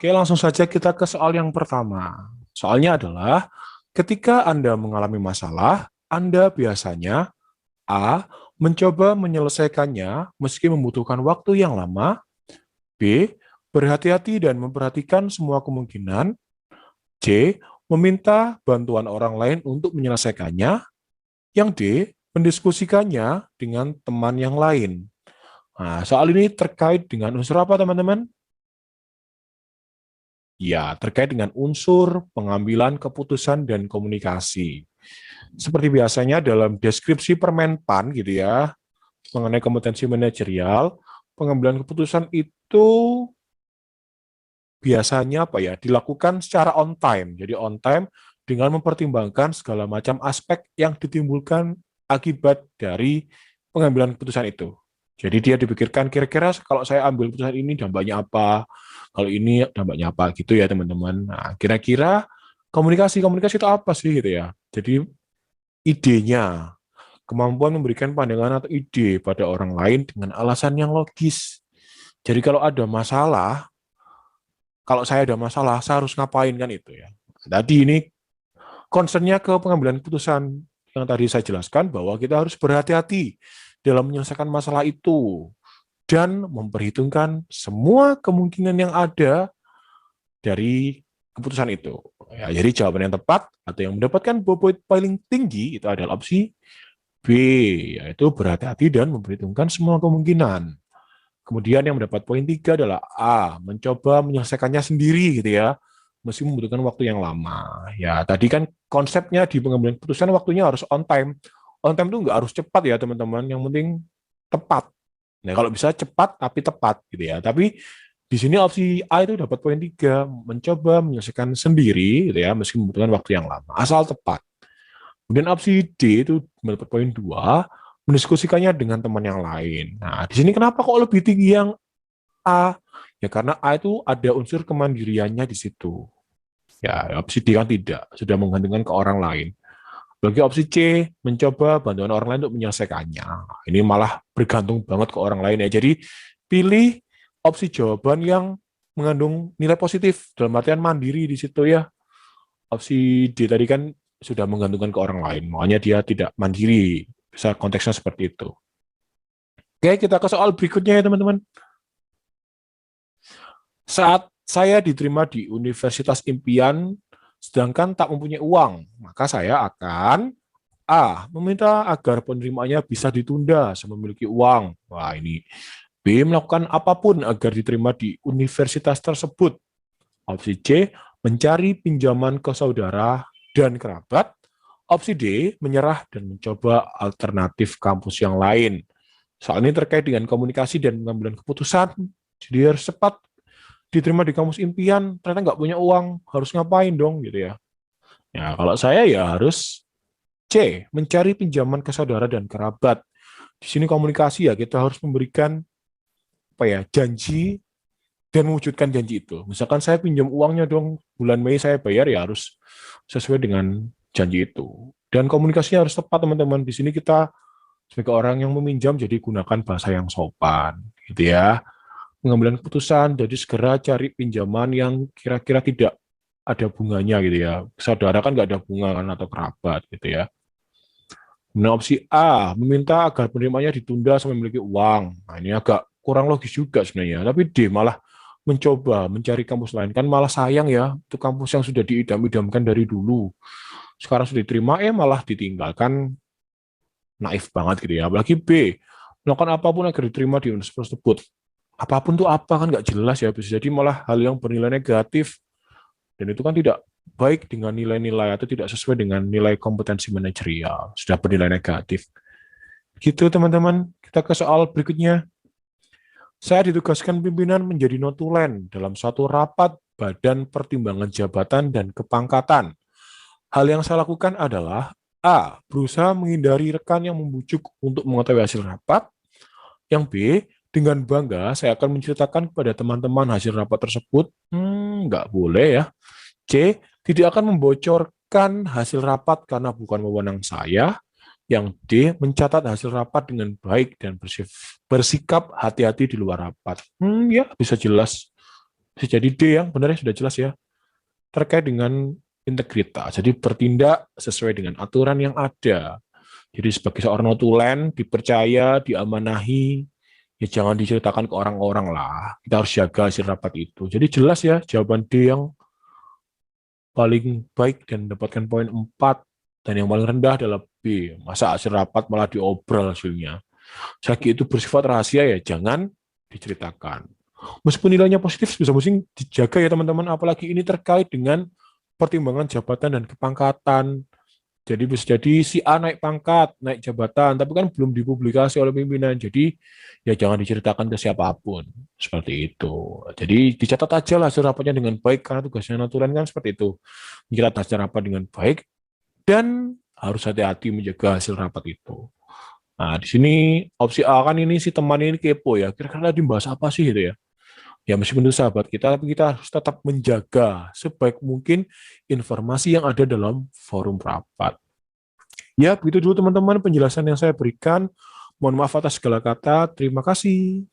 Oke, langsung saja kita ke soal yang pertama. Soalnya adalah, ketika Anda mengalami masalah, Anda biasanya A. Mencoba menyelesaikannya meski membutuhkan waktu yang lama. B. Berhati-hati dan memperhatikan semua kemungkinan. C. Meminta bantuan orang lain untuk menyelesaikannya. Yang D. Mendiskusikannya dengan teman yang lain. Nah, soal ini terkait dengan unsur apa, teman-teman? Ya, terkait dengan unsur pengambilan keputusan dan komunikasi. Seperti biasanya dalam deskripsi Permenpan gitu ya, mengenai kompetensi manajerial, pengambilan keputusan itu biasanya apa ya, dilakukan secara on time. Jadi on time dengan mempertimbangkan segala macam aspek yang ditimbulkan akibat dari pengambilan keputusan itu. Jadi dia dipikirkan kira-kira kalau saya ambil keputusan ini dampaknya apa, kalau ini dampaknya apa gitu ya teman-teman. Nah, kira-kira komunikasi itu apa sih gitu ya. Jadi idenya, kemampuan memberikan pandangan atau ide pada orang lain dengan alasan yang logis. Jadi kalau ada masalah, kalau saya ada masalah, saya harus ngapain kan itu ya. Tadi ini concernnya ke pengambilan keputusan yang tadi saya jelaskan bahwa kita harus berhati-hati dalam menyelesaikan masalah itu dan memperhitungkan semua kemungkinan yang ada dari keputusan itu. Ya, jadi jawaban yang tepat atau yang mendapatkan bobot paling tinggi itu adalah opsi B, yaitu berhati-hati dan memperhitungkan semua kemungkinan. Kemudian yang mendapat poin 3 adalah A, mencoba menyelesaikannya sendiri gitu ya, meski membutuhkan waktu yang lama. Ya, tadi kan konsepnya di pengambilan keputusan waktunya harus on time. On time itu nggak harus cepat ya teman-teman, yang penting tepat. Nah, kalau bisa cepat tapi tepat gitu ya. Tapi di sini opsi A itu dapat poin 3, mencoba menyelesaikan sendiri gitu ya, meski membutuhkan waktu yang lama, asal tepat. Kemudian opsi D itu mendapat poin 2, mendiskusikannya dengan teman yang lain. Nah, di sini kenapa kok lebih tinggi yang A? Ya karena A itu ada unsur kemandiriannya di situ. Ya, opsi D kan tidak, sudah menggantungkan ke orang lain. Bagi opsi C, mencoba bantuan orang lain untuk menyelesaikannya. Ini malah bergantung banget ke orang lain ya. Jadi pilih opsi jawaban yang mengandung nilai positif, dalam artian mandiri di situ ya. Opsi D tadi kan sudah menggantungkan ke orang lain, makanya dia tidak mandiri. Bisa konteksnya seperti itu. Oke, kita ke soal berikutnya ya teman-teman. Saat saya diterima di Universitas Impian, sedangkan tak mempunyai uang, maka saya akan A. Meminta agar penerimanya bisa ditunda sampai memiliki uang. Wah, ini. B. Melakukan apapun agar diterima di universitas tersebut. Opsi C. Mencari pinjaman ke saudara dan kerabat. Opsi D. Menyerah dan mencoba alternatif kampus yang lain. Soal ini terkait dengan komunikasi dan pengambilan keputusan. Jadi harus cepat diterima di kampus impian, ternyata nggak punya uang, harus ngapain dong gitu ya. Ya, kalau saya ya harus C, mencari pinjaman ke saudara dan kerabat. Di sini komunikasi ya, kita harus memberikan apa ya, janji dan mewujudkan janji itu. Misalkan saya pinjam uangnya dong, bulan Mei saya bayar ya harus sesuai dengan janji itu. Dan komunikasinya harus tepat teman-teman. Di sini kita sebagai orang yang meminjam jadi gunakan bahasa yang sopan gitu ya. Pengambilan keputusan, jadi segera cari pinjaman yang kira-kira tidak ada bunganya gitu ya. Saudara kan nggak ada bunga kan atau kerabat gitu ya. Nah, opsi A, meminta agar penerimanya ditunda sampai memiliki uang. Nah, ini agak kurang logis juga sebenarnya. Tapi D malah mencoba mencari kampus lain. Kan malah sayang ya, itu kampus yang sudah diidam-idamkan dari dulu. Sekarang sudah diterima, malah ditinggalkan, naif banget gitu ya. Apalagi B, melakukan apapun agar diterima di universitas tersebut. Apapun tuh apa kan nggak jelas ya, bisa jadi malah hal yang bernilai negatif. Dan itu kan tidak baik dengan nilai-nilai atau tidak sesuai dengan nilai kompetensi manajerial, sudah bernilai negatif. Gitu teman-teman, kita ke soal berikutnya. Saya ditugaskan pimpinan menjadi notulen dalam suatu rapat Badan Pertimbangan Jabatan dan Kepangkatan. Hal yang saya lakukan adalah A. Berusaha menghindari rekan yang membujuk untuk mengetahui hasil rapat. Yang B. Dengan bangga saya akan menceritakan kepada teman-teman hasil rapat tersebut. Nggak boleh ya. C. Tidak akan membocorkan hasil rapat karena bukan wewenang saya. Yang D. Mencatat hasil rapat dengan baik dan bersikap hati-hati di luar rapat. Ya, bisa jelas Bisa jadi D yang benar sudah jelas ya, terkait dengan integritas. Jadi bertindak sesuai dengan aturan yang ada. Jadi sebagai seorang notulen, dipercaya, diamanahi, ya jangan diceritakan ke orang-orang lah. Kita harus jaga hasil rapat itu. Jadi jelas ya, jawaban D yang paling baik dan mendapatkan poin 4. Dan yang paling rendah adalah B. Masa hasil rapat malah diobrol hasilnya. Selagi itu bersifat rahasia ya jangan diceritakan. Meskipun nilainya positif, sebisa mungkin dijaga ya teman-teman. Apalagi ini terkait dengan pertimbangan jabatan dan kepangkatan. Jadi bisa jadi si A naik pangkat, naik jabatan, tapi kan belum dipublikasi oleh pimpinan. Jadi ya jangan diceritakan ke siapapun. Seperti itu. Jadi dicatat aja lah hasil rapatnya dengan baik, karena tugasnya notulen kan seperti itu. Mencatat hasil rapat dengan baik dan harus hati-hati menjaga hasil rapat itu. Nah, di sini opsi A kan ini si teman ini kepo ya. Kira-kira tadi bahas apa sih itu ya? Ya meskipun itu sahabat kita, tapi kita harus tetap menjaga sebaik mungkin informasi yang ada dalam forum rapat. Ya, begitu dulu teman-teman penjelasan yang saya berikan. Mohon maaf atas segala kata. Terima kasih.